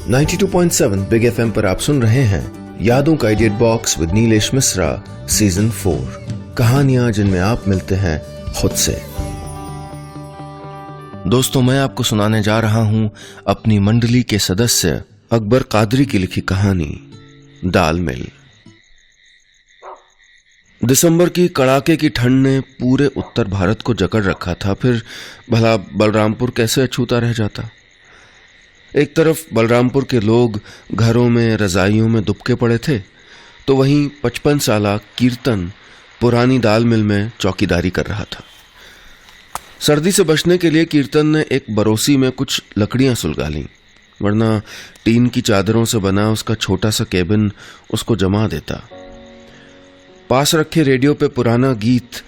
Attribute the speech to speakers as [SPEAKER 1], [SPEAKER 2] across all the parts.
[SPEAKER 1] 92.7 big FM पर आप सुन रहे हैं यादों का idiot box with Nilesh Mishra season 4। कहानियां जिनमें आप मिलते हैं खुद से। दोस्तों, मैं आपको सुनाने जा रहा हूं अपनी मंडली के सदस्य अकबर कादरी की लिखी कहानी दाल मिल। दिसंबर की कड़ाके की ठंड ने पूरे उत्तर भारत को जकड़ रखा था। फिर भला बलरामपुर कैसे अछूता रह जाता। एक तरफ बलरामपुर के लोग घरों में रजाइयों में दुबके पड़े थे, तो वहीं 55 साला कीर्तन पुरानी दाल मिल में चौकीदारी कर रहा था। सर्दी से बचने के लिए कीर्तन ने एक बरोसी में कुछ लकड़ियां सुलगा लीं, वरना टीन की चादरों से बना उसका छोटा सा केबिन उसको जमा देता। पास रखे रेडियो पे पुराना गीत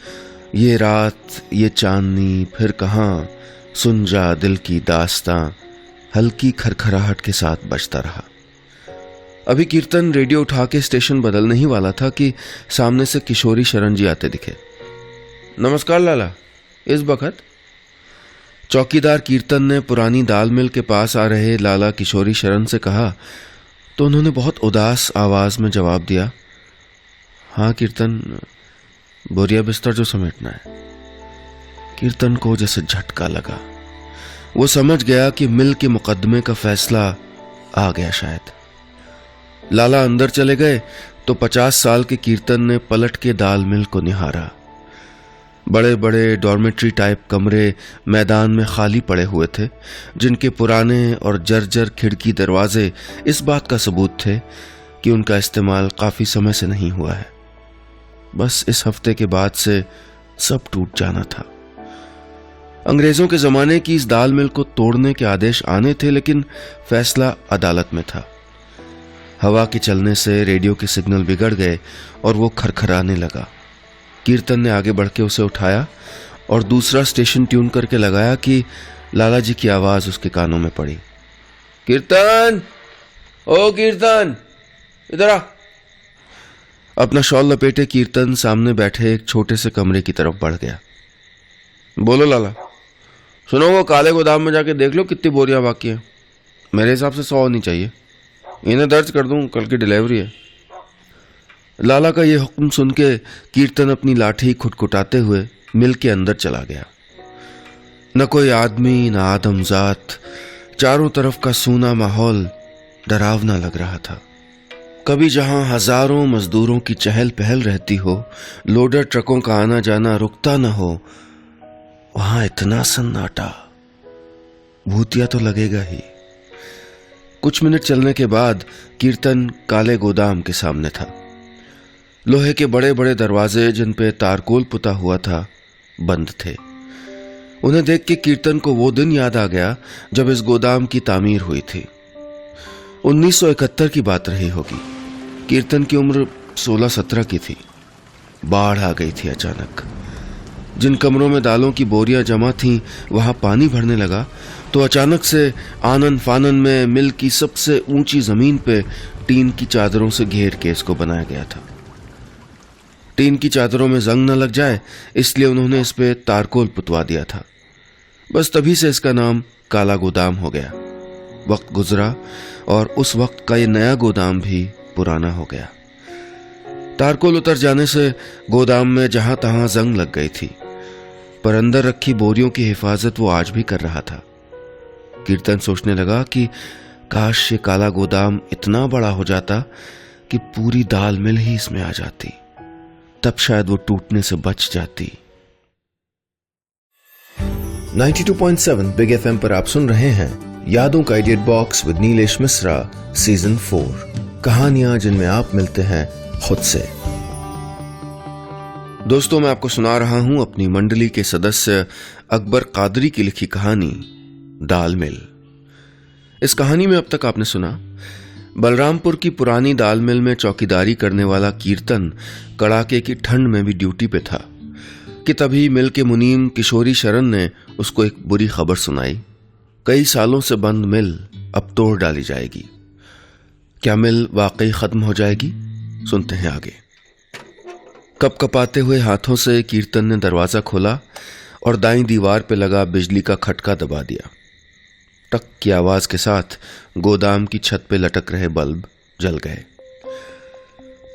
[SPEAKER 1] ये रात ये चांदनी फिर कहां सुन जा दिल की दास्तां हल्की खरखराहट के साथ बजता रहा। अभी कीर्तन रेडियो उठा के स्टेशन बदलने ही वाला था कि सामने से किशोरी शरण जी आते दिखे। नमस्कार लाला। इस वक्त चौकीदार कीर्तन ने पुरानी दाल मिल के पास आ रहे लाला किशोरी शरण से कहा, तो उन्होंने बहुत उदास आवाज में जवाब दिया, हाँ कीर्तन, बोरिया बिस्तर जो समेटना है। कीर्तन को जैसे झटका लगा। वो समझ गया कि मिल के मुकदमे का फैसला आ गया शायद। लाला अंदर चले गए तो 50 साल के कीर्तन ने पलट के दाल मिल को निहारा। बड़े बड़े डॉर्मेट्री टाइप कमरे मैदान में खाली पड़े हुए थे, जिनके पुराने और जर्जर खिड़की दरवाजे इस बात का सबूत थे कि उनका इस्तेमाल काफी समय से नहीं हुआ है। बस इस हफ्ते के बाद से सब टूट जाना था। अंग्रेजों के जमाने की इस दाल मिल को तोड़ने के आदेश आने थे, लेकिन फैसला अदालत में था। हवा के चलने से रेडियो के सिग्नल बिगड़ गए और वो खरखराने लगा। कीर्तन ने आगे बढ़ के उसे उठाया और दूसरा स्टेशन ट्यून करके लगाया कि लाला जी की आवाज उसके कानों में पड़ी। कीर्तन, ओ कीर्तन, इधर आ। अपना शॉल लपेटे कीर्तन सामने बैठे एक छोटे से कमरे की तरफ बढ़ गया। बोलो लाला। सुनो, वो काले गोदाम में जाके देख लो कितनी बोरियां बाकी हैं। मेरे हिसाब से 100 होनी चाहिए। इन्हें दर्ज कर दूं, कल की डिलीवरी है। लाला का ये हुक्म सुन के कीर्तन अपनी लाठी खुटखुटाते हुए मिल के अंदर चला गया। न कोई आदमी न आदमजात, चारों तरफ का सूना माहौल डरावना लग रहा था। कभी जहां हजारों मजदूरों की चहल पहल रहती हो, लोडर ट्रकों का आना जाना रुकता न हो, वहां इतना सन्नाटा। भूतिया तो लगेगा ही। कुछ मिनट चलने के बाद कीर्तन काले गोदाम के सामने था। लोहे के बड़े बड़े दरवाजे जिन पे तारकोल पुता हुआ था बंद थे। उन्हें देख के कीर्तन को वो दिन याद आ गया जब इस गोदाम की तामीर हुई थी। 1971 की बात रही होगी। कीर्तन की उम्र 16-17 की थी। बाढ़ आ गई थी अचानक। जिन कमरों में दालों की बोरियां जमा थीं, वहां पानी भरने लगा तो अचानक से आनन फानन में मिल की सबसे ऊंची जमीन पे टीन की चादरों से घेर के इसको बनाया गया था। टीन की चादरों में जंग न लग जाए इसलिए उन्होंने इस पे तारकोल पुतवा दिया था। बस तभी से इसका नाम काला गोदाम हो गया। वक्त गुजरा और उस वक्त का ये नया गोदाम भी पुराना हो गया। तारकोल उतर जाने से गोदाम में जहां तहां जंग लग गई थी, पर अंदर रखी बोरियों की हिफाजत वो आज भी कर रहा था। कीर्तन सोचने लगा कि काश ये काला गोदाम इतना बड़ा हो जाता कि पूरी दाल मिल ही इसमें आ जाती, तब शायद वो टूटने से बच जाती। 92.7 बिग एफएम पर आप सुन रहे हैं यादों का idiot box with Nilesh Mishra season 4। कहानियां जिनमें आप मिलते हैं खुद से। दोस्तों, मैं आपको सुना रहा हूं अपनी मंडली के सदस्य अकबर कादरी की लिखी कहानी दाल मिल। इस कहानी में अब तक आपने सुना बलरामपुर की पुरानी दाल मिल में चौकीदारी करने वाला कीर्तन कड़ाके की ठंड में भी ड्यूटी पे था कि तभी मिल के मुनीम किशोरी शरण ने उसको एक बुरी खबर सुनाई। कई सालों से बंद मिल अब तोड़ डाली जाएगी। क्या मिल वाकई खत्म हो जाएगी? सुनते हैं आगे। कपकपाते हुए हाथों से कीर्तन ने दरवाजा खोला और दाईं दीवार पे लगा बिजली का खटका दबा दिया। टक की आवाज के साथ गोदाम की छत पे लटक रहे बल्ब जल गए।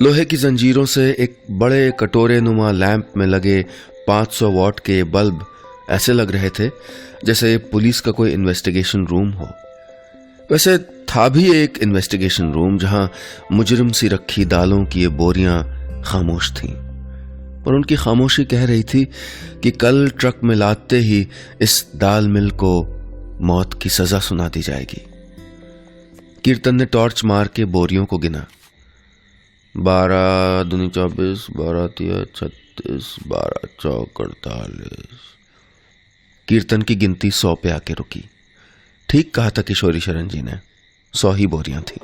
[SPEAKER 1] लोहे की जंजीरों से एक बड़े कटोरे नुमा लैंप में लगे 500 वॉट के बल्ब ऐसे लग रहे थे जैसे पुलिस का कोई इन्वेस्टिगेशन रूम हो। वैसे था भी एक इन्वेस्टिगेशन रूम, जहां मुजरिम सी रखी दालों की ये बोरियां खामोश थीं, पर उनकी खामोशी कह रही थी कि कल ट्रक में लादते ही इस दाल मिल को मौत की सजा सुना दी जाएगी। कीर्तन ने टॉर्च मार के बोरियों को गिना। 12 दूनी 24, 12 तिया 36, 12 चौक 48। कीर्तन की गिनती 100 पे आके रुकी। ठीक कहा था किशोरी शरण जी ने, 100 ही बोरियां थी।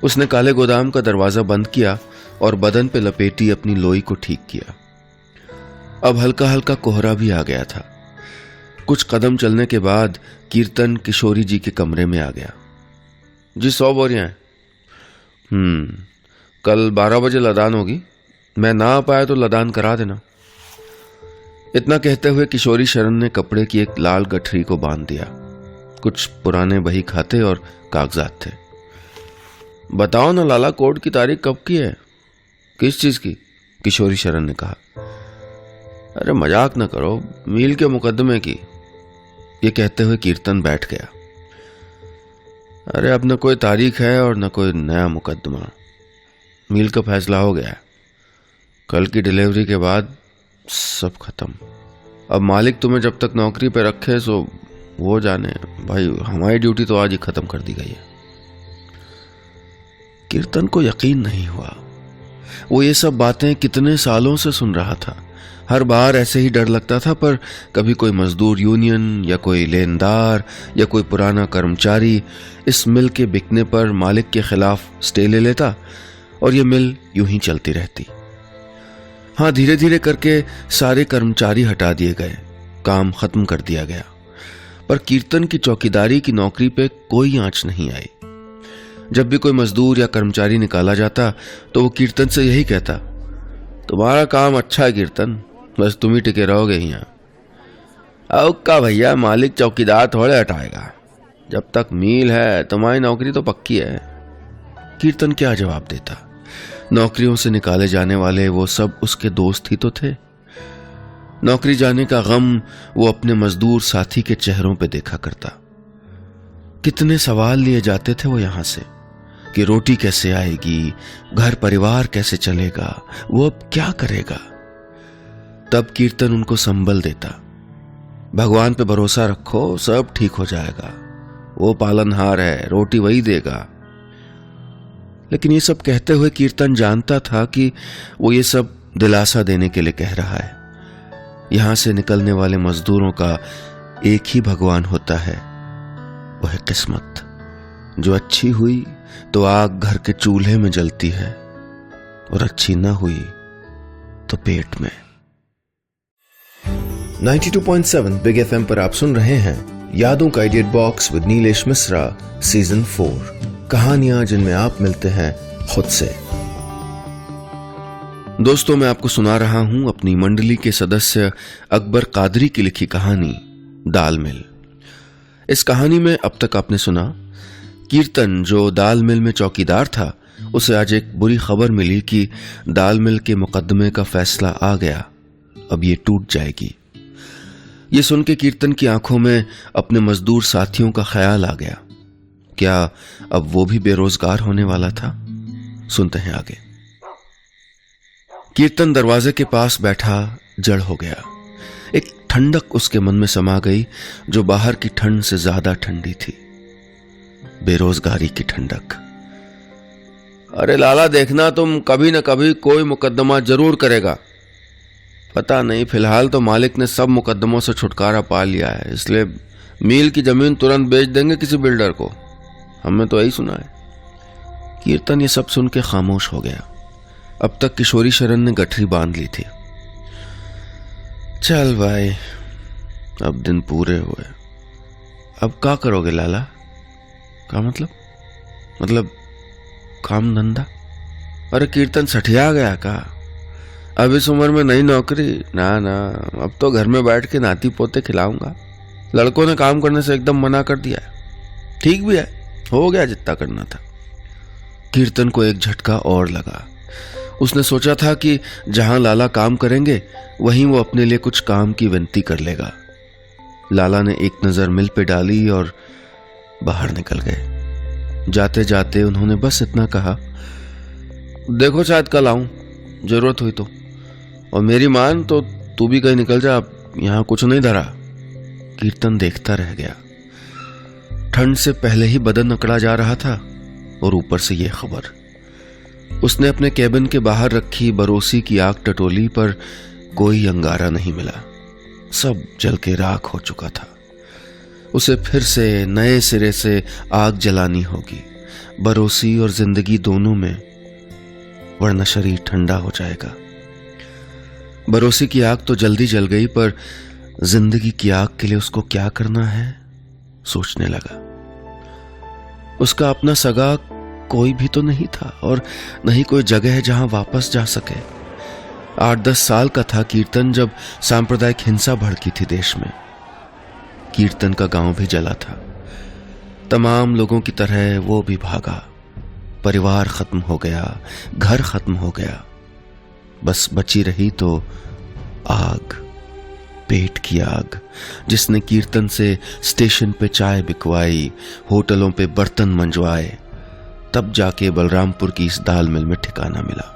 [SPEAKER 1] उसने काले गोदाम का दरवाजा बंद किया और बदन पे लपेटी अपनी लोई को ठीक किया। अब हल्का हल्का कोहरा भी आ गया था। कुछ कदम चलने के बाद कीर्तन किशोरी जी के कमरे में आ गया। जी 100 बोरियां हैं। कल 12 बजे लदान होगी, मैं ना आ पाया तो लदान करा देना। इतना कहते हुए किशोरी शरण ने कपड़े की एक लाल गठरी को बांध दिया। कुछ पुराने बही खाते और कागजात थे। बताओ ना लाला, कोर्ट की तारीख कब की है? किस चीज की? किशोरी शरण ने कहा। अरे मजाक न करो, मील के मुकदमे की। ये कहते हुए कीर्तन बैठ गया। अरे अब न कोई तारीख है और न कोई नया मुकदमा। मील का फैसला हो गया है। कल की डिलीवरी के बाद सब खत्म। अब मालिक तुम्हें जब तक नौकरी पे रखे सो वो जाने, भाई हमारी ड्यूटी तो आज ही खत्म कर दी गई है। कीर्तन को यकीन नहीं हुआ। वो ये सब बातें कितने सालों से सुन रहा था। हर बार ऐसे ही डर लगता था, पर कभी कोई मजदूर यूनियन या कोई लेनदार या कोई पुराना कर्मचारी इस मिल के बिकने पर मालिक के खिलाफ स्टे ले लेता और ये मिल यूं ही चलती रहती। हाँ, धीरे धीरे करके सारे कर्मचारी हटा दिए गए, काम खत्म कर दिया गया, पर कीर्तन की चौकीदारी की नौकरी पे कोई आंच नहीं आई। जब भी कोई मजदूर या कर्मचारी निकाला जाता तो वो कीर्तन से यही कहता, तुम्हारा काम अच्छा है कीर्तन, बस तुम ही टिके रहोगे यहाँ। औका भैया, मालिक चौकीदार थोड़े हटाएगा। जब तक मील है तुम्हारी नौकरी तो पक्की है। कीर्तन क्या जवाब देता? नौकरियों से निकाले जाने वाले वो सब उसके दोस्त ही तो थे। नौकरी जाने का गम वो अपने मजदूर साथी के चेहरों पे देखा करता। कितने सवाल लिए जाते थे वो यहां से कि रोटी कैसे आएगी, घर परिवार कैसे चलेगा, वो अब क्या करेगा। तब कीर्तन उनको संबल देता, भगवान पे भरोसा रखो, सब ठीक हो जाएगा, वो पालनहार है, रोटी वही देगा। लेकिन ये सब कहते हुए कीर्तन जानता था कि वो ये सब दिलासा देने के लिए कह रहा है। यहां से निकलने वाले मजदूरों का एक ही भगवान होता है, वो है किस्मत। जो अच्छी हुई तो आग घर के चूल्हे में जलती है, और अच्छी न हुई तो पेट में। 92.7 बिग FM पर आप सुन रहे हैं यादों का idiot box with Nilesh Mishra, season 4। कहानियां जिनमें आप मिलते हैं खुद से। दोस्तों, मैं आपको सुना रहा हूं अपनी मंडली के सदस्य अकबर कादरी की लिखी कहानी दाल मिल। इस कहानी में अब तक आपने सुना कीर्तन, जो दाल मिल में चौकीदार था, उसे आज एक बुरी खबर मिली कि दाल मिल के मुकदमे का फैसला आ गया, अब ये टूट जाएगी। ये सुन के कीर्तन की आंखों में अपने मजदूर साथियों का ख्याल आ गया। क्या अब वो भी बेरोजगार होने वाला था? सुनते हैं आगे। कीर्तन दरवाजे के पास बैठा जड़ हो गया। एक ठंडक उसके मन में समा गई जो बाहर की ठंड से ज्यादा ठंडी थी, बेरोजगारी की ठंडक। अरे लाला, देखना तुम कभी न कभी कोई मुकदमा जरूर करेगा। पता नहीं, फिलहाल तो मालिक ने सब मुकदमों से छुटकारा पा लिया है, इसलिए मील की जमीन तुरंत बेच देंगे किसी बिल्डर को। हमने तो यही सुना है। कीर्तन ये सब सुन के खामोश हो गया। अब तक किशोरी शरण ने गठरी बांध ली थी। चल भाई, अब दिन पूरे हुए, अब क्या करोगे लाला? क्या मतलब काम धंधा? अरे कीर्तन सठिया गया का? अब इस उम्र में नई नौकरी? ना, अब तो घर में बैठ के नाती पोते खिलाऊंगा। लड़कों ने काम करने से एकदम मना कर दिया है। ठीक भी है, हो गया जितना करना था। कीर्तन को एक झटका और लगा। उसने सोचा था कि जहां लाला काम करेंगे वहीं वो अपने लिए कुछ काम की विनती कर लेगा। लाला ने एक नजर मिल पे डाली और बाहर निकल गए। जाते जाते उन्होंने बस इतना कहा, देखो शायद कल आऊं, जरूरत हुई तो, और मेरी मान तो तू भी कहीं निकल जा, यहां कुछ नहीं धरा। कीर्तन देखता रह गया। ठंड से पहले ही बदन अकड़ा जा रहा था और ऊपर से यह खबर। उसने अपने केबिन के बाहर रखी बरोसी की आग टटोली पर कोई अंगारा नहीं मिला। सब जल के राख हो चुका था। उसे फिर से नए सिरे से आग जलानी होगी, बरोसी और जिंदगी दोनों में, वरना शरीर ठंडा हो जाएगा। बरोसी की आग तो जल्दी जल गई, पर जिंदगी की आग के लिए उसको क्या करना है सोचने लगा। उसका अपना सगा कोई भी तो नहीं था और नहीं कोई जगह है जहां वापस जा सके। 8-10 साल का था कीर्तन जब सांप्रदायिक हिंसा भड़की थी देश में। कीर्तन का गांव भी जला था। तमाम लोगों की तरह वो भी भागा। परिवार खत्म हो गया, घर खत्म हो गया। बस बची रही तो आग, पेट की आग, जिसने कीर्तन से स्टेशन पे चाय बिकवाई, होटलों पे बर्तन मंजवाए। तब जाके बलरामपुर की इस दाल मिल में ठिकाना मिला।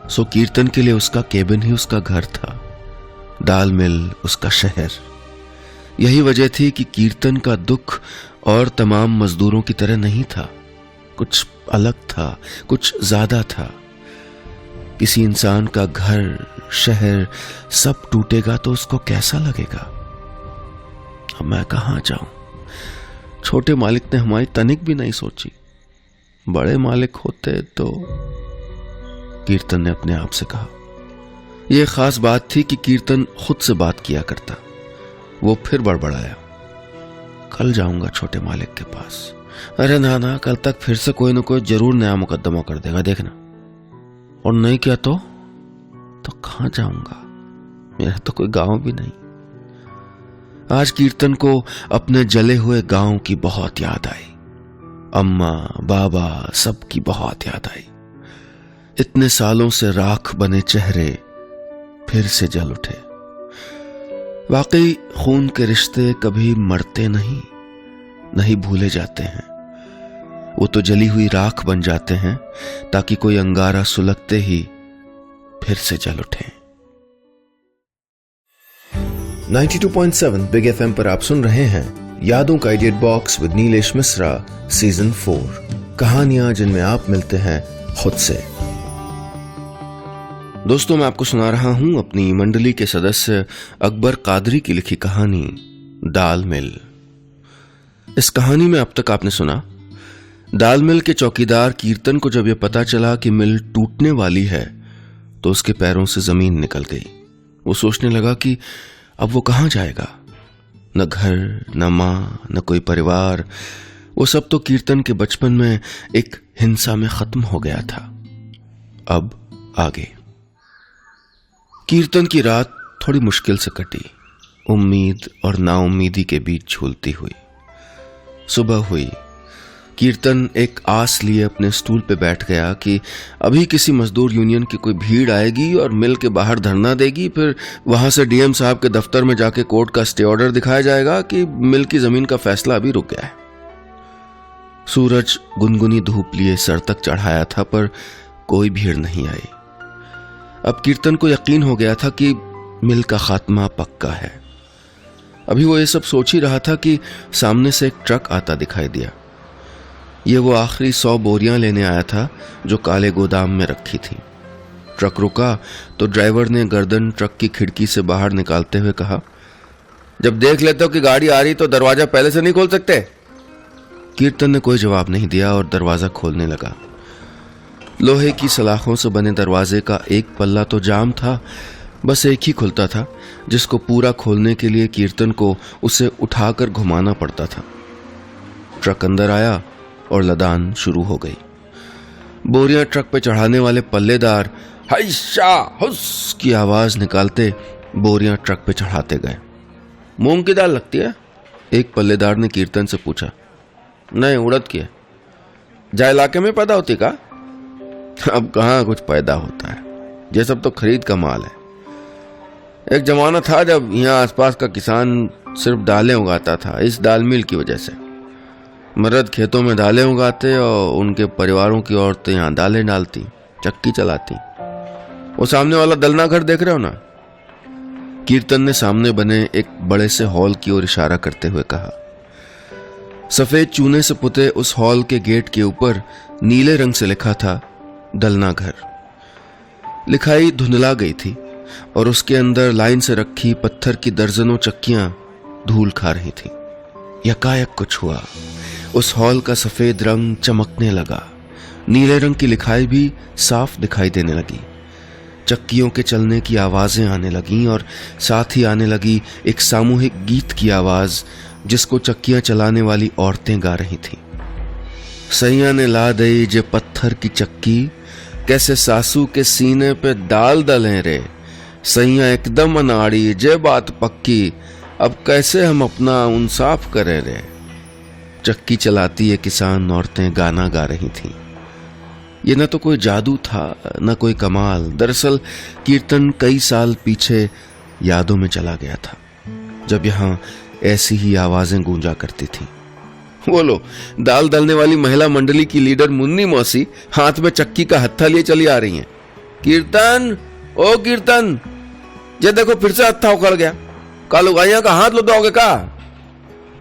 [SPEAKER 1] सो कीर्तन के लिए उसका केबिन ही उसका घर था, दाल मिल उसका शहर। यही वजह थी कि कीर्तन का दुख और तमाम मजदूरों की तरह नहीं था। कुछ अलग था, कुछ ज्यादा था। किसी इंसान का घर, शहर सब टूटेगा तो उसको कैसा लगेगा। अब मैं कहां जाऊं? छोटे मालिक ने हमारी तनिक भी नहीं सोची। बड़े मालिक होते तो, कीर्तन ने अपने आप से कहा। यह खास बात थी कि कीर्तन खुद से बात किया करता। वो फिर बड़बड़ाया, कल जाऊंगा छोटे मालिक के पास। अरे ना, कल तक फिर से कोई ना कोई जरूर नया मुकदमा कर देगा, देखना। और नहीं किया तो कहां जाऊंगा? मेरा तो कोई गांव भी नहीं। आज कीर्तन को अपने जले हुए गांव की बहुत याद आई। अम्मा, बाबा सबकी बहुत याद आई। इतने सालों से राख बने चेहरे फिर से जल उठे। वाकई खून के रिश्ते कभी मरते नहीं भूले जाते हैं। वो तो जली हुई राख बन जाते हैं ताकि कोई अंगारा सुलगते ही फिर से जल उठे।
[SPEAKER 2] 92.7 बिग एफएम पर आप सुन रहे हैं यादों का idiot box with Nilesh Mishra season 4, कहानियां जिनमें आप मिलते हैं खुद से।
[SPEAKER 1] दोस्तों, मैं आपको सुना रहा हूं अपनी मंडली के सदस्य अकबर कादरी की लिखी कहानी दाल मिल। इस कहानी में अब तक आपने सुना, दाल मिल के चौकीदार कीर्तन को जब यह पता चला कि मिल टूटने वाली है तो उसके पैरों से जमीन निकल गई। वो सोचने लगा कि अब वो कहां जाएगा। न घर, न मां, न कोई परिवार। वो सब तो कीर्तन के बचपन में एक हिंसा में खत्म हो गया था। अब आगे। कीर्तन की रात थोड़ी मुश्किल से कटी, उम्मीद और नाउम्मीदी के बीच झूलती हुई। सुबह हुई। कीर्तन एक आस लिए अपने स्टूल पे बैठ गया कि अभी किसी मजदूर यूनियन की कोई भीड़ आएगी और मिल के बाहर धरना देगी, फिर वहां से डीएम साहब के दफ्तर में जाके कोर्ट का स्टे ऑर्डर दिखाया जाएगा कि मिल की जमीन का फैसला अभी रुक गया है। सूरज गुनगुनी धूप लिए सर तक चढ़ाया था, पर कोई भीड़ नहीं आई। अब कीर्तन को यकीन हो गया था कि मिल का खात्मा पक्का है। अभी वो ये सब सोच ही रहा था कि सामने से एक ट्रक आता दिखाई दिया। ये वो आखिरी 100 बोरियां लेने आया था जो काले गोदाम में रखी थी। ट्रक रुका तो ड्राइवर ने गर्दन ट्रक की खिड़की से बाहर निकालते हुए कहा, जब देख लेते हो कि गाड़ी आ रही तो दरवाजा पहले से नहीं खोल सकते? कीर्तन ने कोई जवाब नहीं दिया और दरवाजा खोलने लगा। लोहे की सलाखों से बने दरवाजे का एक पल्ला तो जाम था, बस एक ही खुलता था, जिसको पूरा खोलने के लिए कीर्तन को उसे उठाकर घुमाना पड़ता था। ट्रक अंदर आया और लदान शुरू हो गई। बोरियां ट्रक पे चढ़ाने वाले पल्लेदार हैशा हुस की आवाज निकालते बोरियां ट्रक पे चढ़ाते गए। मूंग की दाल लगती है? एक पल्लेदार ने कीर्तन से पूछा। नहीं, उड़द की है। जा इलाके में पैदा होती का? अब कहाँ कुछ पैदा होता है, ये सब तो खरीद का माल है। एक जमाना था जब यहाँ आसपास का किसान सिर्फ दालें उगाता था। इस दाल मिल की वजह से मर्द खेतों में दालें उगाते और उनके परिवारों की औरतें यहाँ दालें डालती, चक्की चलाती। वो सामने वाला दलना घर देख रहे हो ना? कीर्तन ने सामने बने एक बड़े से हॉल की ओर इशारा करते हुए कहा। सफेद चूने से पुते उस हॉल के गेट के ऊपर नीले रंग से लिखा था दलना घर। लिखाई धुंधला गई थी और उसके अंदर लाइन से रखी पत्थर की दर्जनों चक्कियां धूल खा रही थी। यकायक कुछ हुआ, उस हॉल का सफेद रंग चमकने लगा। नीले रंग की लिखाई भी साफ दिखाई देने लगी। चक्कियों के चलने की आवाजें आने लगीं और साथ ही आने लगी एक सामूहिक गीत की आवाज जिसको चक्कियां चलाने वाली औरतें गा रही थीं। सैया ने ला दई जे पत्थर की चक्की, कैसे सासू के सीने पे दाल दलें रे। सैया एकदम अनाड़ी जे बात पक्की, अब कैसे हम अपना इंसाफ करें रे। चक्की चलाती ये किसान औरतें गाना गा रही थीं। ये न तो कोई जादू था न कोई कमाल। दरअसल कीर्तन कई साल पीछे यादों में चला गया था, जब यहां ऐसी ही आवाजें गूंजा करती थी। बोलो, दाल दलने वाली महिला मंडली की लीडर मुन्नी मौसी हाथ में चक्की का हत्था लिए चली आ रही हैं। कीर्तन, ओ कीर्तन, ये देखो फिर से हत्था उखड़ गया। कल उगाइया का हाथ लुटाओगे का?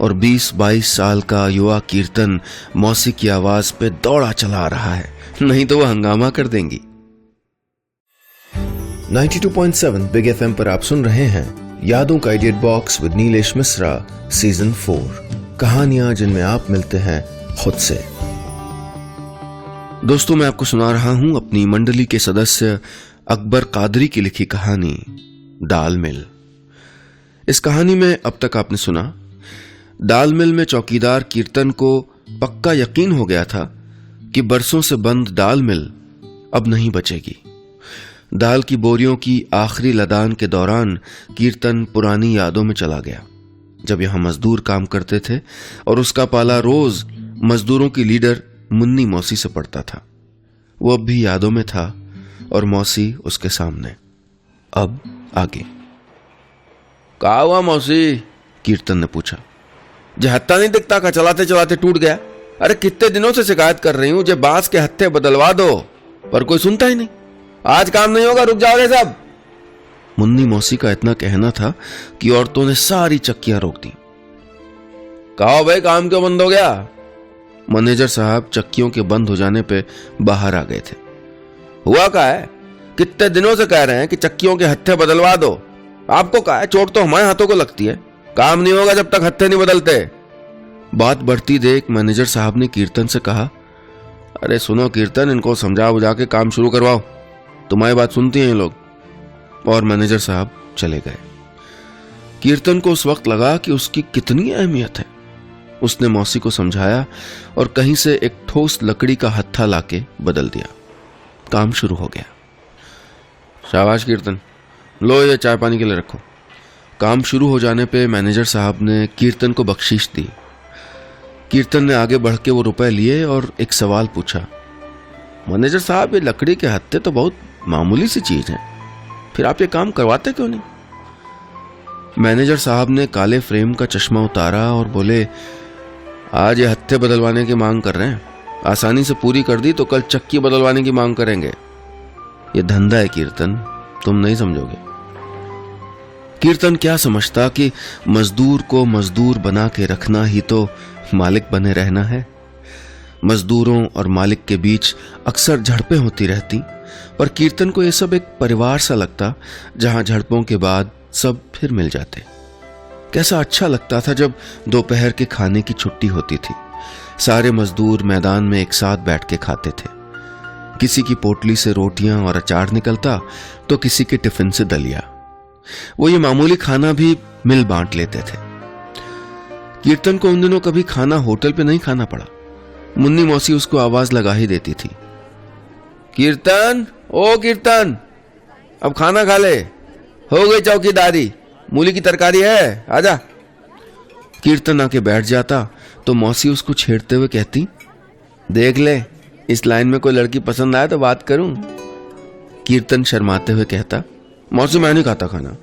[SPEAKER 1] और 20-22 साल का युवा कीर्तन मौसी की आवाज पे दौड़ा चला आ रहा है, नहीं तो वो हंगामा कर देंगी।
[SPEAKER 2] 92.7 बिग एफएम पर आप सुन रहे हैं यादों का idiot box with Nilesh Mishra season 4। कहानियां जिनमें आप मिलते हैं खुद से।
[SPEAKER 1] दोस्तों, मैं आपको सुना रहा हूं अपनी मंडली के सदस्य अकबर कादरी की लिखी कहानी दाल मिल। इस कहानी में अब तक आपने सुना, दाल मिल में चौकीदार कीर्तन को पक्का यकीन हो गया था कि बरसों से बंद दाल मिल अब नहीं बचेगी। दाल की बोरियों की आखिरी लदान के दौरान कीर्तन पुरानी यादों में चला गया, जब यहां मजदूर काम करते थे और उसका पाला रोज मजदूरों की लीडर मुन्नी मौसी से पड़ता था। वो अब भी यादों में था और मौसी उसके सामने। अब आगे। कहा हुआ मौसी? कीर्तन ने पूछा। जे हत्था नहीं दिखता का चलाते चलाते टूट गया? अरे कितने दिनों से शिकायत कर रही हूं जे बांस के हत्थे बदलवा दो, पर कोई सुनता ही नहीं। आज काम नहीं होगा, रुक जाओगे सब। मुन्नी मौसी का इतना कहना था कि औरतों ने सारी चक्कियां रोक दी। कहो भाई, काम क्यों बंद हो गया? मैनेजर साहब चक्कियों के बंद हो जाने पे बाहर आ गए थे। हुआ क्या है? कितने दिनों से कह रहे हैं कि चक्कियों के हत्थे बदलवा दो। आपको क्या है, चोट तो हमारे हाथों को लगती है। काम नहीं होगा जब तक हत्थे नहीं बदलते। बात बढ़ती देख मैनेजर साहब ने कीर्तन से कहा, अरे सुनो कीर्तन, इनको समझा बुझा के काम शुरू करवाओ, तुम्हारी बात सुनती हैं ये लोग। और मैनेजर साहब चले गए। कीर्तन को उस वक्त लगा कि उसकी कितनी अहमियत है। उसने मौसी को समझाया और कहीं से एक ठोस लकड़ी का हत्था लाके बदल दिया। काम शुरू हो गया। शाबाश कीर्तन, लो ये चाय पानी के लिए रखो। काम शुरू हो जाने पे मैनेजर साहब ने कीर्तन को बख्शीश दी। कीर्तन ने आगे बढ़ के वो रुपए लिए और एक सवाल पूछा। मैनेजर साहब, ये लकड़ी के हत्थे तो बहुत मामूली सी चीज है, फिर आप ये काम करवाते क्यों नहीं? मैनेजर साहब ने काले फ्रेम का चश्मा उतारा और बोले, आज ये हत्थे बदलवाने की मांग कर रहे हैं, आसानी से पूरी कर दी तो कल चक्की बदलवाने की मांग करेंगे। ये धंधा है कीर्तन, तुम नहीं समझोगे। कीर्तन क्या समझता कि मजदूर को मजदूर बना के रखना ही तो मालिक बने रहना है। मजदूरों और मालिक के बीच अक्सर झड़पें होती रहती, पर कीर्तन को यह सब एक परिवार सा लगता, जहां झड़पों के बाद सब फिर मिल जाते। कैसा अच्छा लगता था जब दोपहर के खाने की छुट्टी होती थी। सारे मजदूर मैदान में एक साथ बैठ के खाते थे। किसी की पोटली से रोटियां और अचार निकलता तो किसी के टिफिन से दलिया। वो ये मामूली खाना भी मिल बांट लेते थे। कीर्तन को उन दिनों कभी खाना होटल पे नहीं खाना पड़ा। मुन्नी मौसी उसको आवाज लगा ही देती थी, कीर्तन, ओ कीर्तन, अब खाना खा ले, हो गई चौकीदारी, मूली की तरकारी है, आजा। कीर्तन आके बैठ जाता तो मौसी उसको छेड़ते हुए कहती, देख ले, इस लाइन में कोई लड़की पसंद आए तो बात करूं। कीर्तन शर्माते हुए कहता, मौसी मैं नहीं खाता खाना।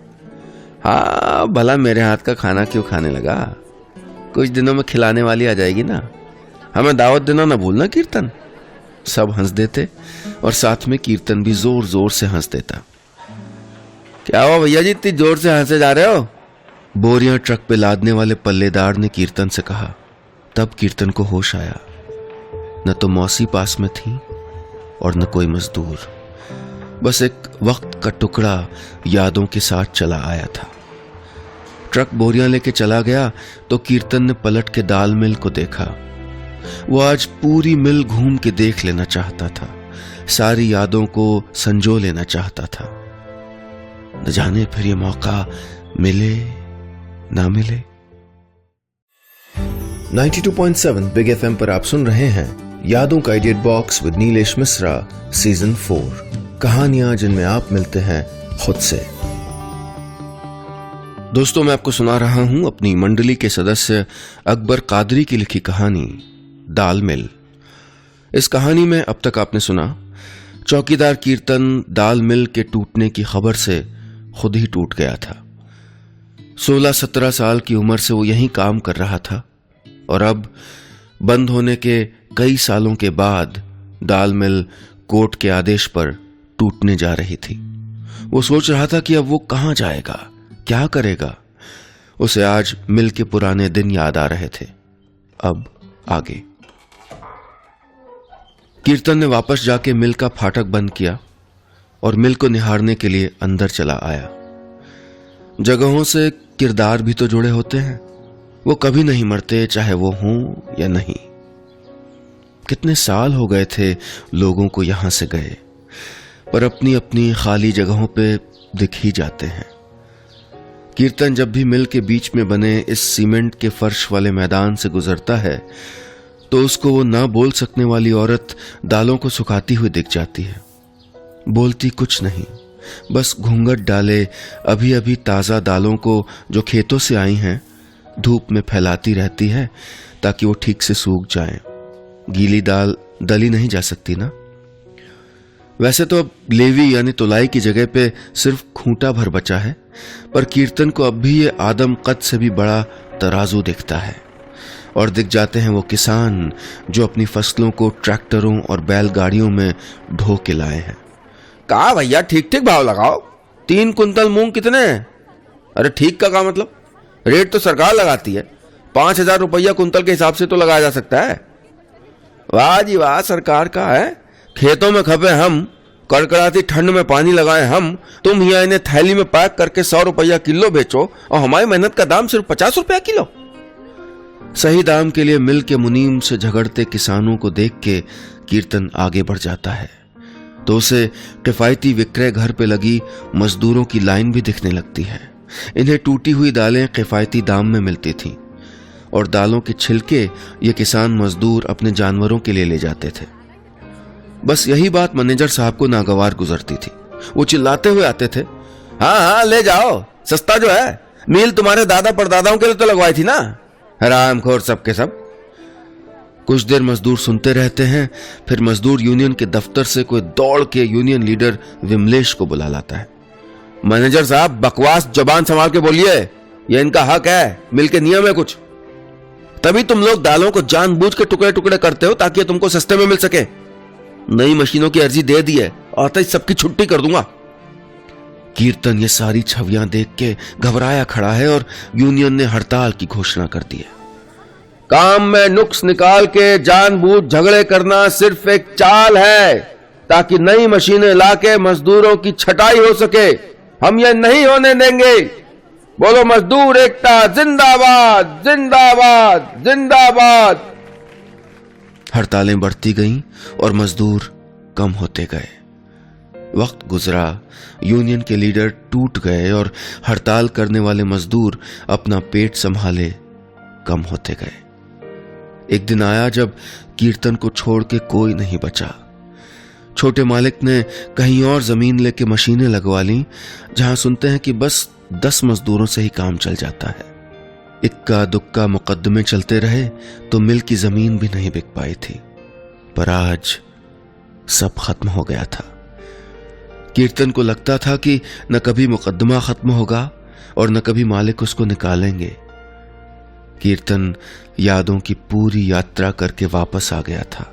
[SPEAKER 1] हाँ, भला मेरे हाथ का खाना क्यों खाने लगा? कुछ दिनों में खिलाने वाली आ जाएगी ना, हमें दावत देना ना भूलना कीर्तन। सब हंस देते और साथ में कीर्तन भी जोर जोर से हंस देता। क्या हुआ भैया जी, इतनी जोर से हंसे जा रहे हो? बोरियां ट्रक पे लादने वाले पल्लेदार ने कीर्तन से कहा। तब कीर्तन को होश आया, न तो मौसी पास में थी और न कोई मजदूर, बस एक वक्त का टुकड़ा यादों के साथ चला आया था। ट्रक बोरियां लेके चला गया तो कीर्तन ने पलट के दाल मिल को देखा। वो आज पूरी मिल घूम के देख लेना चाहता था, सारी यादों को संजो लेना चाहता था। न जाने फिर ये मौका मिले ना मिले।
[SPEAKER 2] 92.7 बिग एफएम पर आप सुन रहे हैं यादों का edit box with Nilesh Mishra season 4, कहानियां जिनमें आप मिलते हैं खुद से।
[SPEAKER 1] दोस्तों, मैं आपको सुना रहा हूं अपनी मंडली के सदस्य अकबर कादरी की लिखी कहानी दाल मिल। इस कहानी में अब तक आपने सुना चौकीदार कीर्तन दाल मिल के टूटने की खबर से खुद ही टूट गया था। 16-17 साल की उम्र से वो यहीं काम कर रहा था और अब बंद होने के कई सालों के बाद दाल मिल कोर्ट के आदेश पर टूटने जा रही थी। वो सोच रहा था कि अब वो कहां जाएगा, क्या करेगा। उसे आज मिल के पुराने दिन याद आ रहे थे। अब आगे कीर्तन ने वापस जाके मिल का फाटक बंद किया और मिल को निहारने के लिए अंदर चला आया। जगहों से किरदार भी तो जुड़े होते हैं, वो कभी नहीं मरते, चाहे वो हों या नहीं। कितने साल हो गए थे लोगों को यहां से गए, पर अपनी अपनी खाली जगहों पे दिख ही जाते हैं। कीर्तन जब भी मिल के बीच में बने इस सीमेंट के फर्श वाले मैदान से गुजरता है तो उसको वो ना बोल सकने वाली औरत दालों को सुखाती हुई दिख जाती है। बोलती कुछ नहीं, बस घूंघट डाले अभी अभी ताजा दालों को जो खेतों से आई हैं धूप में फैलाती रहती है ताकि वो ठीक से सूख जाएं। गीली दाल दली नहीं जा सकती ना। वैसे तो अब लेवी यानी तुलाई की जगह पे सिर्फ खूंटा भर बचा है, पर कीर्तन को अब भी ये आदम कद से भी बड़ा तराजू दिखता है। और दिख जाते हैं वो किसान जो अपनी फसलों को ट्रैक्टरों और बैलगाड़ियों में ढो के लाए हैं। कहा भैया ठीक ठीक भाव लगाओ, 3 कुंतल मूंग कितने? अरे ठीक का मतलब? रेट तो सरकार लगाती है, 5,000 रुपया कुंतल के हिसाब से तो लगाया जा सकता है। वाह जी वाह, सरकार का है। खेतों में खपे हम, कड़कड़ाती ठंड में पानी लगाए हम, तुम यहाँ इन्हें थैली में पैक करके 100 रुपया किलो बेचो और हमारी मेहनत का दाम सिर्फ 50 रुपया किलो। सही दाम के लिए मिल के मुनीम से झगड़ते किसानों को देख के कीर्तन आगे बढ़ जाता है तो उसे किफायती विक्रय घर पे लगी मजदूरों की लाइन भी दिखने लगती है। इन्हें टूटी हुई दालें किफायती दाम में मिलती थीं और दालों के छिलके ये किसान मजदूर अपने जानवरों के लिए ले जाते थे। बस यही बात मैनेजर साहब को नागवार गुजरती थी। वो चिल्लाते हुए आते थे, हाँ हाँ ले जाओ, सस्ता जो है, मील तुम्हारे दादा परदादाओं के लिए तो लगवाई थी ना, हरामखोर सब के सब। कुछ देर मजदूर सुनते रहते हैं, फिर मजदूर यूनियन के दफ्तर से कोई दौड़ के यूनियन लीडर विमलेश को बुला लाता है। मैनेजर साहब, बकवास जबान संभाल के बोलिए, ये इनका हक है, मिल के नियम है कुछ। तभी तुम लोग दालों को जानबूझ के टुकड़े टुकड़े करते हो ताकि तुमको सस्ते में मिल सके। नई मशीनों की अर्जी दे दी है, आता ही सबकी छुट्टी कर दूंगा। कीर्तन ये सारी छवियां देख के घबराया खड़ा है और यूनियन ने हड़ताल की घोषणा कर दी है। काम में नुक्स निकाल के जानबूझ झगड़े करना सिर्फ एक चाल है ताकि नई मशीनें लाके मजदूरों की छटाई हो सके। हम ये नहीं होने देंगे। बोलो मजदूर एकता जिंदाबाद जिंदाबाद जिंदाबाद। हड़तालें बढ़ती गईं और मजदूर कम होते गए। वक्त गुजरा, यूनियन के लीडर टूट गए और हड़ताल करने वाले मजदूर अपना पेट संभाले कम होते गए। एक दिन आया जब कीर्तन को छोड़ के कोई नहीं बचा। छोटे मालिक ने कहीं और जमीन लेके मशीनें लगवा ली, जहां सुनते हैं कि बस 10 मजदूरों से ही काम चल जाता है। इक्का दुक्का मुकदमे चलते रहे तो मिल की जमीन भी नहीं बिक पाई थी। पर आज सब खत्म हो गया था। कीर्तन को लगता था कि न कभी मुकदमा खत्म होगा और न कभी मालिक उसको निकालेंगे। कीर्तन यादों की पूरी यात्रा करके वापस आ गया था।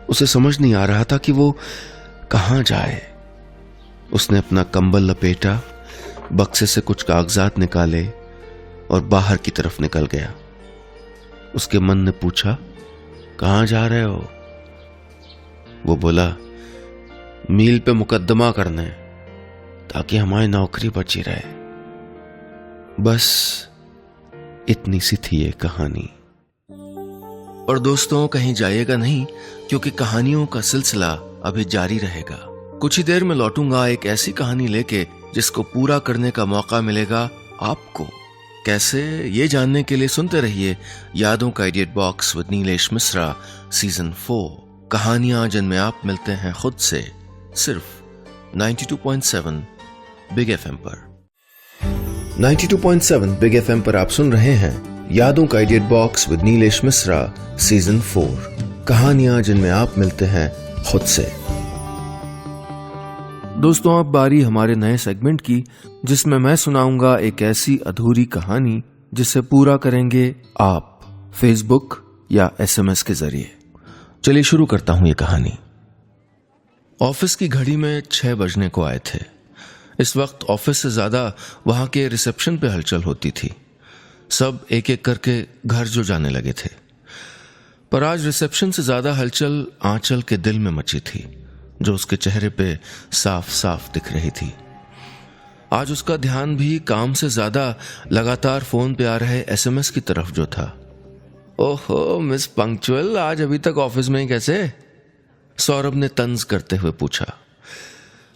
[SPEAKER 1] उसे समझ नहीं आ रहा था कि वो कहां जाए। उसने अपना कंबल लपेटा, बक्से से कुछ कागजात निकाले और बाहर की तरफ निकल गया। उसके मन ने पूछा, कहां जा रहे हो? वो बोला, मील पे मुकदमा करने, ताकि हमारी नौकरी बची रहे। बस इतनी सी थी ये कहानी। और दोस्तों, कहीं जाइएगा नहीं, क्योंकि कहानियों का सिलसिला अभी जारी रहेगा। कुछ ही देर में लौटूंगा एक ऐसी कहानी लेके जिसको पूरा करने का मौका मिलेगा आपको। कैसे, ये जानने के लिए सुनते रहिए यादों का idiot box with Nilesh Mishra season 4, कहानियां जिनमें आप मिलते हैं खुद से, सिर्फ 92.7 बिग एफएम पर।
[SPEAKER 2] 92.7 बिग एफएम पर आप सुन रहे हैं यादों का idiot box with Nilesh Mishra season 4, कहानियां जिनमें आप मिलते हैं खुद से।
[SPEAKER 1] दोस्तों, अब बारी हमारे नए सेगमेंट की, जिसमें मैं सुनाऊंगा एक ऐसी अधूरी कहानी जिसे पूरा करेंगे आप फेसबुक या SMS के जरिए। चलिए शुरू करता हूं ये कहानी। ऑफिस की घड़ी में 6 बजने को आए थे। इस वक्त ऑफिस से ज्यादा वहां के रिसेप्शन पे हलचल होती थी। सब एक एक करके घर जो जाने लगे थे। पर आज रिसेप्शन से ज्यादा हलचल आंचल के दिल में मची थी, जो उसके चेहरे पे साफ साफ दिख रही थी। आज उसका ध्यान भी काम से ज्यादा लगातार फोन पे आ रहे SMS की तरफ जो था। ओहो मिस पंक्चुअल, आज अभी तक ऑफिस में ही कैसे? सौरभ ने तंज करते हुए पूछा।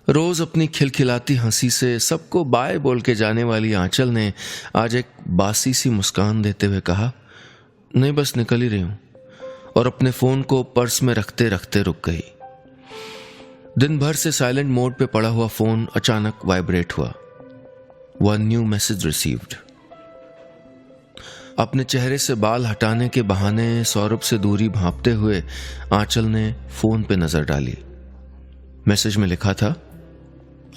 [SPEAKER 1] रोज अपनी खिलखिलाती हंसी से सबको बाय बोल के जाने वाली आंचल ने आज एक बासी सी मुस्कान देते हुए कहा, नहीं बस निकल ही रही हूं, और अपने फोन को पर्स में रखते रखते रुक गई। दिन भर से साइलेंट मोड पे पड़ा हुआ फोन अचानक वाइब्रेट हुआ। 1 न्यू मैसेज रिसीव्ड। अपने चेहरे से बाल हटाने के बहाने सौरभ से दूरी भांपते हुए आंचल ने फोन पे नजर डाली। मैसेज में लिखा था,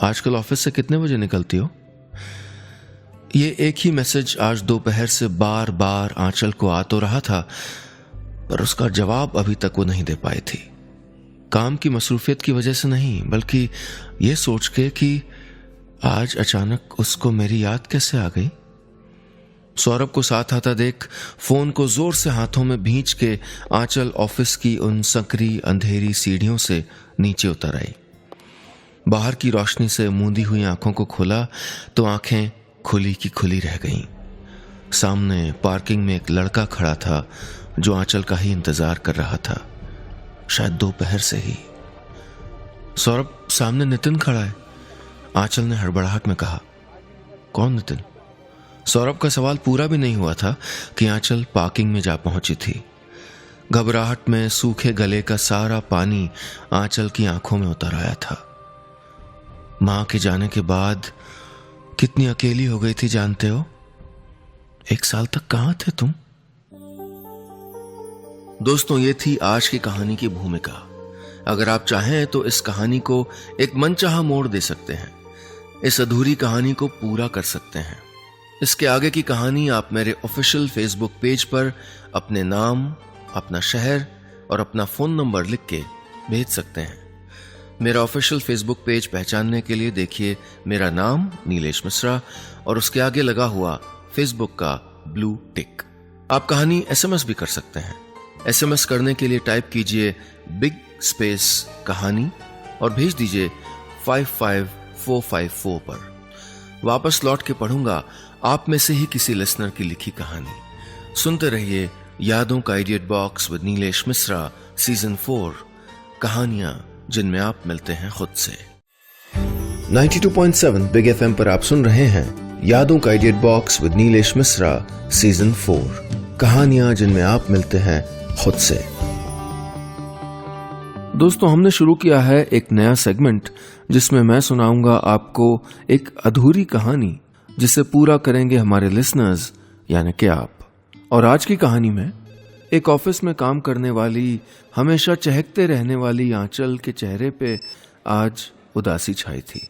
[SPEAKER 1] आजकल ऑफिस से कितने बजे निकलती हो? ये एक ही मैसेज आज दोपहर से बार बार आंचल को आ तो रहा था, पर उसका जवाब अभी तक वो नहीं दे पाई थी। काम की मसरूफियत की वजह से नहीं, बल्कि ये सोच के कि आज अचानक उसको मेरी याद कैसे आ गई। सौरभ को साथ आता देख फोन को जोर से हाथों में भींच के आंचल ऑफिस की उन संकरी अंधेरी सीढ़ियों से नीचे उतर आई। बाहर की रोशनी से मूंदी हुई आंखों को खोला तो आंखें खुली की खुली रह गईं। सामने पार्किंग में एक लड़का खड़ा था जो आंचल का ही इंतजार कर रहा था, शायद दोपहर से ही। सौरभ, सामने नितिन खड़ा है, आंचल ने हड़बड़ाहट में कहा। कौन नितिन? सौरभ का सवाल पूरा भी नहीं हुआ था कि आंचल पार्किंग में जा पहुंची थी। घबराहट में सूखे गले का सारा पानी आंचल की आंखों में उतर आया था। मां के जाने के बाद कितनी अकेली हो गई थी जानते हो? 1 साल तक कहां थे तुम? दोस्तों, ये थी आज की कहानी की भूमिका। अगर आप चाहें तो इस कहानी को एक मनचाहा मोड़ दे सकते हैं, इस अधूरी कहानी को पूरा कर सकते हैं। इसके आगे की कहानी आप मेरे ऑफिशियल फेसबुक पेज पर अपने नाम, अपना शहर और अपना फोन नंबर लिख के भेज सकते हैं। मेरा ऑफिशियल फेसबुक पेज पहचानने के लिए देखिए मेरा नाम नीलेश मिश्रा और उसके आगे लगा हुआ फेसबुक का ब्लू टिक। आप कहानी SMS भी कर सकते हैं। SMS करने के लिए टाइप कीजिए बिग स्पेस कहानी और भेज दीजिए 55454 पर। वापस लौट के पढ़ूंगा आप में से ही किसी लिसनर की लिखी कहानी। सुनते रहिए यादों का idiot box with Nilesh Mishra season 4, कहानियां जिनमें आप मिलते हैं खुद से।
[SPEAKER 2] 92.7 बिग एफएम पर आप सुन रहे हैं यादों का idiot box with Nilesh Mishra season 4, कहानियां जिनमें आप मिलते हैं खुद से।
[SPEAKER 1] दोस्तों, हमने शुरू किया है एक नया सेगमेंट जिसमें मैं सुनाऊंगा आपको एक अधूरी कहानी जिसे पूरा करेंगे हमारे लिसनर्स यानी कि आप। और आज की कहानी में एक ऑफिस में काम करने वाली, हमेशा चहकते रहने वाली आंचल के चेहरे पे आज उदासी छाई थी।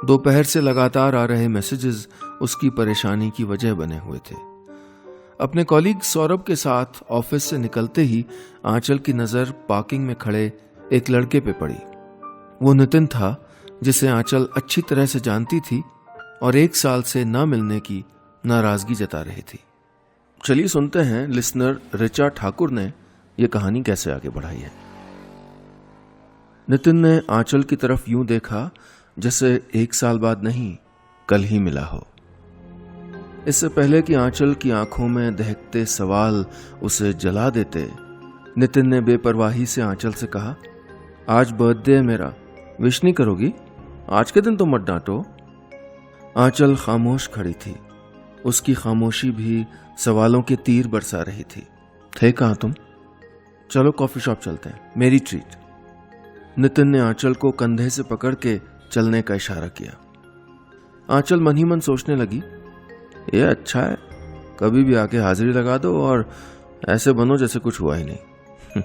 [SPEAKER 1] दोपहर से लगातार आ रहे मैसेजेस उसकी परेशानी की वजह बने हुए थे। अपने कॉलीग सौरभ के साथ ऑफिस से निकलते ही आंचल की नजर पार्किंग में खड़े एक लड़के पे पड़ी। वो नितिन था, जिसे आंचल अच्छी तरह से जानती थी और 1 साल से न मिलने की नाराजगी जता रही थी। चलिए सुनते हैं लिसनर ऋचा ठाकुर ने यह कहानी कैसे आगे बढ़ाई है। नितिन ने आंचल की तरफ यूं देखा जैसे 1 साल बाद नहीं, कल ही मिला हो। इससे पहले कि आंचल की आंखों में दहकते सवाल उसे जला देते, नितिन ने बेपरवाही से आंचल से कहा, आज बर्थडे है मेरा, विश नहीं करोगी? आज के दिन तो मत डांटो। आंचल खामोश खड़ी थी। उसकी खामोशी भी सवालों के तीर बरसा रही थी। थे कहाँ तुम? चलो कॉफी शॉप चलते हैं, मेरी ट्रीट। नितिन ने आंचल को कंधे से पकड़ के चलने का इशारा किया। आंचल मन ही मन सोचने लगी, ये अच्छा है, कभी भी आके हाजिरी लगा दो और ऐसे बनो जैसे कुछ हुआ ही नहीं।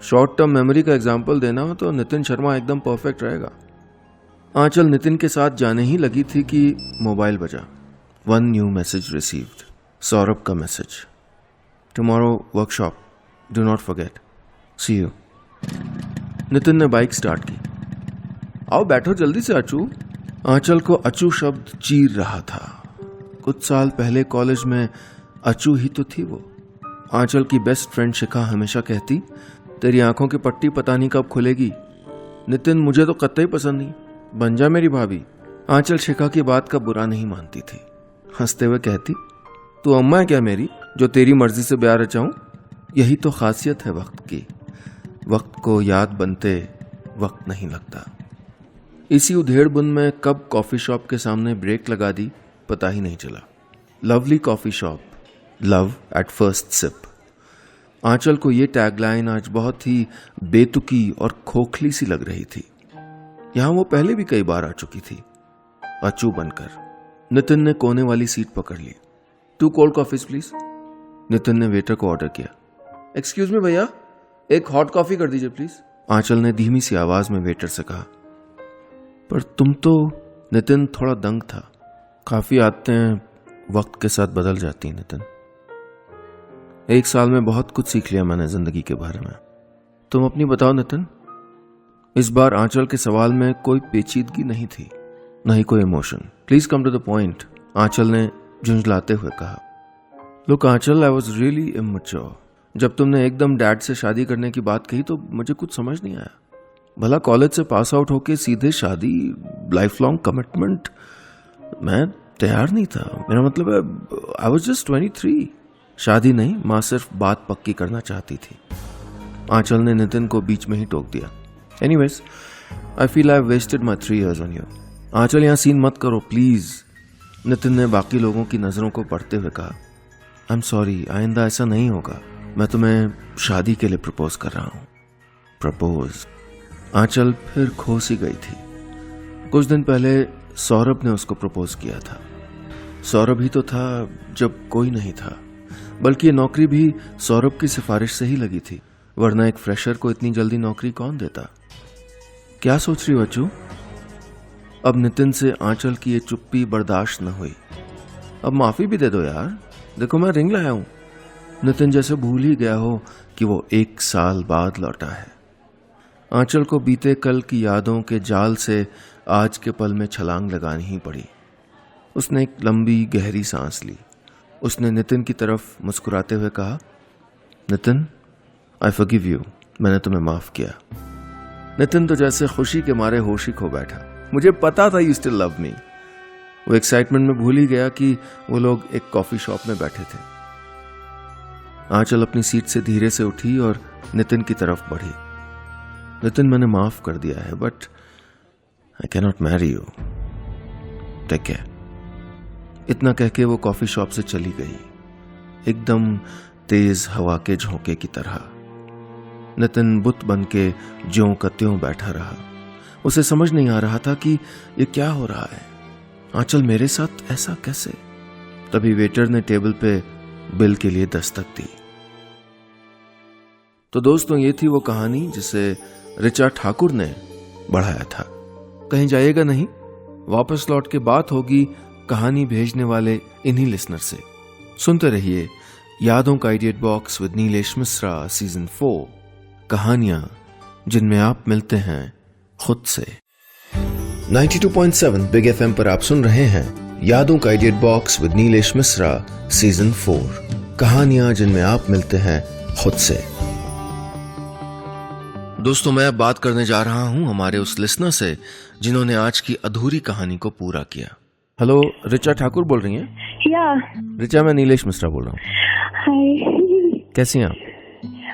[SPEAKER 1] शॉर्ट टर्म मेमोरी का एग्जाम्पल देना हो तो नितिन शर्मा एकदम परफेक्ट रहेगा। आंचल नितिन के साथ जाने ही लगी थी कि मोबाइल बजा। 1 न्यू मैसेज रिसीव्ड। सौरभ का message, tomorrow workshop, do not forget, see you. Nitin ने बाइक स्टार्ट की। आओ बैठो जल्दी से अचू। आंचल को अचू शब्द चीर रहा था। कुछ साल पहले कॉलेज में अचू ही तो थी वो। आंचल की बेस्ट फ्रेंड शिखा हमेशा कहती, तेरी आंखों की पट्टी पता नहीं कब खुलेगी। नितिन, मुझे तो कतई पसंद नहीं, बन जा मेरी भाभी। आंचल शिखा की बात का बुरा नहीं मानती थी। हंसते हुए कहती, तू अम्मा है क्या मेरी, जो तेरी मर्जी से ब्याह रचाऊं? यही तो खासियत है वक्त की, वक्त को याद बनते वक्त नहीं लगता। इसी उधेड़बुन में कब कॉफी शॉप के सामने ब्रेक लगा दी पता ही नहीं चला। Lovely coffee shop, love at first sip. Aanchal को ये टैगलाइन आज बहुत ही बेतुकी और खोखली सी लग रही थी। यहां वो पहले भी कई बार आ चुकी थी, अचू बनकर। नितिन ने कोने वाली सीट पकड़ ली। 2 कोल्ड कॉफीज प्लीज। नितिन ने वेटर को ऑर्डर किया। एक्सक्यूज मी भैया, एक हॉट कॉफी कर दीजिए प्लीज। आंचल ने धीमी सी आवाज में वेटर से कहा। पर तुम तो, नितिन थोड़ा दंग था। काफी आदतें वक्त के साथ बदल जाती हैं नितिन। 1 साल में बहुत कुछ सीख लिया मैंने जिंदगी के बारे में। तुम अपनी बताओ नितिन। इस बार आंचल के सवाल में कोई पेचीदगी नहीं थी, नहीं कोई emotion. Please come to the point, Aanchal ने झुंझलाते हुए कहा। Look Aanchal, I was really immature. जब तुमने एकदम डैड से शादी करने की बात कही तो मुझे कुछ समझ नहीं आया। भला कॉलेज से पास आउट होके सीधे शादी, लाइफ लॉन्ग कमिटमेंट, मैं तैयार नहीं था। मेरा मतलब है, आई वॉज जस्ट 23। शादी नहीं, माँ सिर्फ बात पक्की करना चाहती थी। आंचल ने नितिन को बीच में ही टोक दिया। Anyways, I feel I wasted my 3 years on you. Aanchal, यहाँ सीन मत करो प्लीज। नितिन ने बाकी लोगों की नजरों को पढ़ते हुए कहा, आई एम सॉरी, आइंदा ऐसा नहीं होगा। मैं तुम्हें शादी के लिए प्रपोज कर रहा हूँ। प्रपोज? आंचल फिर खो सी गई थी। कुछ दिन पहले सौरभ ने उसको प्रपोज किया था। सौरभ ही तो था जब कोई नहीं था। बल्कि ये नौकरी भी सौरभ की सिफारिश से ही लगी थी, वरना एक फ्रेशर को इतनी जल्दी नौकरी कौन देता? क्या सोच रही हो अच्चू? अब नितिन से आंचल की ये चुप्पी बर्दाश्त न हुई। अब माफी भी दे दो यार, देखो मैं रिंग लाया हूं। नितिन जैसे भूल ही गया हो कि वो 1 साल बाद लौटा है। आंचल को बीते कल की यादों के जाल से आज के पल में छलांग लगानी ही पड़ी। उसने एक लंबी गहरी सांस ली। उसने नितिन की तरफ मुस्कुराते हुए कहा, नितिन, आई फॉरगिव यू, मैंने तुम्हें माफ किया। नितिन तो जैसे खुशी के मारे होश ही खो बैठा। मुझे पता था यू स्टिल लव मी। वो एक्साइटमेंट में भूल ही गया कि वो लोग एक कॉफी शॉप में बैठे थे। आंचल अपनी सीट से धीरे से उठी और नितिन की तरफ बढ़ी। नितिन, मैंने माफ कर दिया है, but I can not marry you, take care. इतना कह के वो कॉफी शॉप से चली गई, एकदम तेज हवा के झोंके की तरह। नितिन बुत बन के ज्यों का त्यों बैठा रहा। उसे समझ नहीं आ रहा था कि ये क्या हो रहा है। आंचल मेरे साथ ऐसा कैसे? तभी वेटर ने टेबल पे बिल के लिए दस्तक दी। तो दोस्तों, ये थी वो कहानी जिसे ऋचा ठाकुर ने बढ़ाया था। कहीं जाइएगा नहीं, वापस लौट के बात होगी कहानी भेजने वाले इन्हीं लिसनर से। सुनते रहिए यादों का idea box with Nilesh Mishra season 4, कहानियां जिनमें आप मिलते हैं खुद से।
[SPEAKER 2] 92.7 बिग एफएम पर आप सुन रहे हैं यादों का idea box with Nilesh Mishra season 4, कहानियां जिनमें आप मिलते हैं खुद से।
[SPEAKER 1] दोस्तों, मैं अब बात करने जा रहा हूं हमारे उस लिसनर से जिन्होंने आज की अधूरी कहानी को पूरा किया। हेलो, ऋचा ठाकुर बोल रही हैं?
[SPEAKER 3] या
[SPEAKER 1] ऋचा, मैं नीलेश मिश्रा बोल रहा हूँ।
[SPEAKER 3] हाय,
[SPEAKER 1] कैसी हैं आप?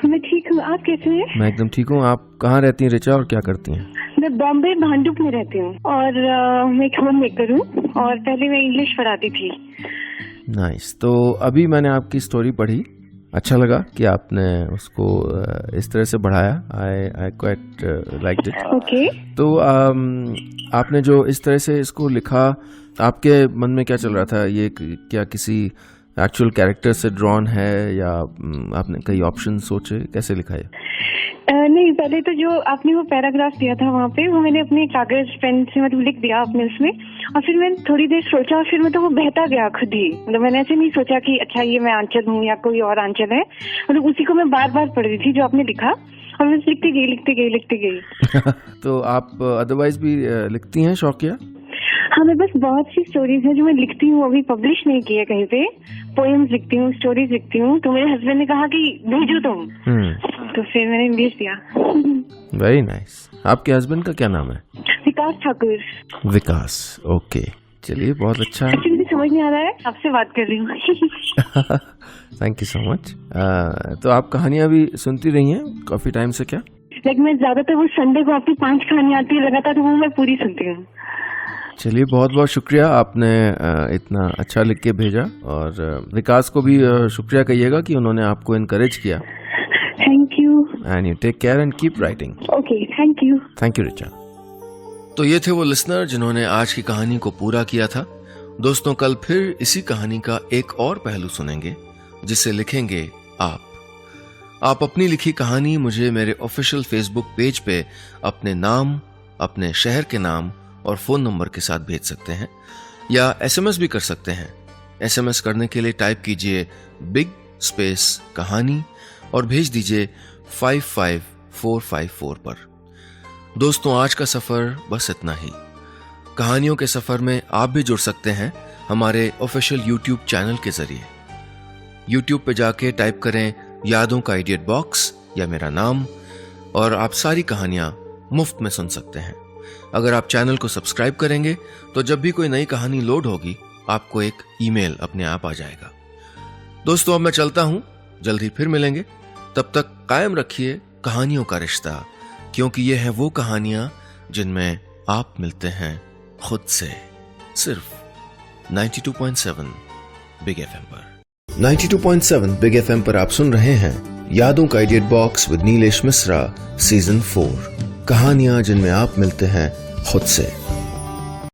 [SPEAKER 3] मैं ठीक हूँ। आप कैसे हैं?
[SPEAKER 1] मैं एकदम ठीक हूँ। आप कहाँ रहती हैं ऋचा और क्या करती हैं?
[SPEAKER 3] मैं बॉम्बे भांडुप में रहती हूँ और मैं एक होम मेकर हूँ और पहले मैं इंग्लिश पढ़ाती थी।
[SPEAKER 1] नाइस। तो अभी मैंने आपकी स्टोरी पढ़ी, अच्छा लगा कि आपने उसको इस तरह से बढ़ाया। I quite liked it.
[SPEAKER 3] Okay.
[SPEAKER 1] तो आपने जो इस तरह से इसको लिखा, आपके मन में क्या चल रहा था? ये क्या किसी एक्चुअल कैरेक्टर से ड्रॉन है या आपने कई ऑप्शन सोचे? कैसे लिखा है?
[SPEAKER 3] नहीं, पहले तो जो आपने वो पैराग्राफ दिया था वहाँ पे, वो मैंने अपने कागज पेन से मतलब लिख दिया अपने उसमें, और फिर मैंने थोड़ी देर सोचा और फिर मतलब वो बहता गया खुद ही। मतलब मैंने ऐसे नहीं सोचा कि अच्छा ये मैं आंचल हूँ या कोई और आंचल है। मतलब उसी को मैं बार बार पढ़ रही थी जो आपने लिखा, और मैं लिखती गई।
[SPEAKER 1] तो आप अदरवाइज भी लिखती हैं शौकिया?
[SPEAKER 3] हाँ, मैं बस बहुत सी स्टोरीज हैं जो मैं लिखती हूँ, अभी पब्लिश नहीं की है कहीं पे। पोएम्स लिखती हूँ, स्टोरीज लिखती हूँ। तो मेरे हस्बैंड ने कहा कि भेजो तुम, तो फिर मैंने भेज दिया।
[SPEAKER 1] Very nice. आपके हस्बैंड का क्या नाम है?
[SPEAKER 3] विकास ठाकुर।
[SPEAKER 1] विकास, ओके। चलिए, बहुत अच्छा है।
[SPEAKER 3] मुझे समझ नहीं आ रहा है, आपसे बात कर रही हूँ।
[SPEAKER 1] Thank you so much. तो आप कहानियां भी सुनती रही हैं काफी टाइम से क्या?
[SPEAKER 3] मैं ज्यादातर वो संडे को आपकी 5 कहानियां आती है लगातार, तो वो मैं पूरी सुनती हूँ।
[SPEAKER 1] चलिए, बहुत बहुत शुक्रिया, आपने इतना अच्छा लिख के भेजा। और विकास को भी शुक्रिया कहिएगा कि उन्होंने आपको इनकरेज किया।
[SPEAKER 3] Thank you.
[SPEAKER 1] And you take care and keep writing.
[SPEAKER 3] Okay, thank you.
[SPEAKER 1] Thank you Richa. तो ये थे वो लिसनर जिन्होंने आज की कहानी को पूरा किया था। दोस्तों, कल फिर इसी कहानी का एक और पहलू सुनेंगे जिसे लिखेंगे आप अपनी लिखी कहानी मुझे मेरे ऑफिशियल फेसबुक पेज पे अपने नाम, अपने शहर के नाम और फोन नंबर के साथ भेज सकते हैं, या एसएमएस भी कर सकते हैं। एसएमएस करने के लिए टाइप कीजिए बिग स्पेस कहानी और भेज दीजिए 55454 पर। दोस्तों, आज का सफर बस इतना ही। कहानियों के सफर में आप भी जुड़ सकते हैं हमारे ऑफिशियल यूट्यूब चैनल के जरिए। यूट्यूब पे जाके टाइप करें यादों का इडियट बॉक्स या मेरा नाम, और आप सारी कहानियां मुफ्त में सुन सकते हैं। अगर आप चैनल को सब्सक्राइब करेंगे तो जब भी कोई नई कहानी लोड होगी आपको एक ईमेल अपने आप आ जाएगा। दोस्तों, अब मैं चलता हूं, जल्द ही फिर मिलेंगे। तब तक कायम रखिए कहानियों का रिश्ता, क्योंकि ये है वो कहानियां जिनमें आप मिलते हैं खुद से, सिर्फ 92.7 बिग एफएम पर।
[SPEAKER 2] 92.7 बिग एफएम पर आप सुन रहे हैं यादों का idea box with Nilesh Mishra season 4, कहानियां जिनमें आप मिलते हैं खुद से।